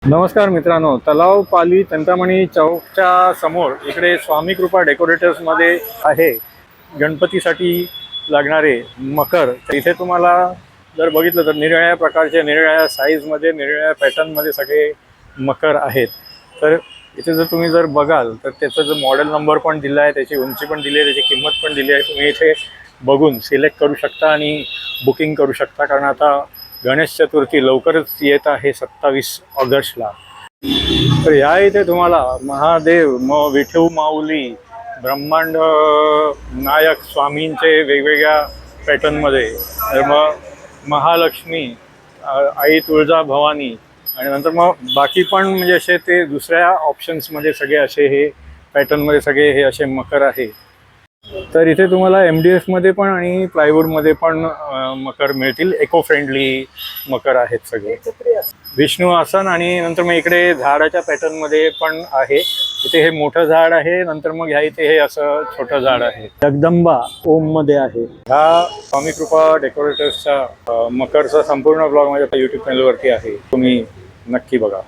नमस्कार मित्रांनो, तलाव पाली चिंतामणी चौकच्या समोर इकडे स्वामी कृपा डेकोरेटर्समध्ये आहे गणपतीसाठी लागणारे मकर. इथे तुम्हाला जर बघितलं तर निरनिराळ्या प्रकारचे, निरनिराळ्या साईजमध्ये, निरनिराळ्या पॅटर्नमध्ये सगळे मकर आहेत. तर इथे जर तुम्ही बघाल तर त्याचा जो मॉडेल नंबर पण दिला आहे, त्याची उंची पण दिली आहे, त्याची किंमत पण दिली आहे. तुम्ही इथे बघून सिलेक्ट करू शकता आणि बुकिंग करू शकता, कारण आता गणेश चतुर्थी लवकरच येत आहे 27 ऑगस्टला. तर या इथे तुम्हाला महादेव, विठू माऊली, ब्रह्मांड नायक स्वामींचे वेगवेगळ्या पॅटर्नमध्ये, तर मग महालक्ष्मी, आई तुळजा भवानी, आणि नंतर मग बाकी पण म्हणजे असे ते दुसऱ्या ऑप्शन्समध्ये सगळे असे हे पॅटर्नमध्ये सगळे हे असे मकर आहे. तर इथे तुम्हाला MDF पण आणि प्लायवूडमध्ये पण मकर मिळतील. इको फ्रेंडली मकर आहेत सगळे. विष्णू आसन, आणि नंतर मग इकडे झाडाच्या पॅटर्नमध्ये पण आहे. इथे हे मोठं झाड आहे, नंतर मग ह्या इथे हे असं छोटं झाड आहे. जगदंबा ओममध्ये आहे. ह्या स्वामी कृपा डेकोरेटर्सचा मकरचा संपूर्ण ब्लॉग माझ्या YouTube चॅनलवरती आहे, तुम्ही नक्की बघा.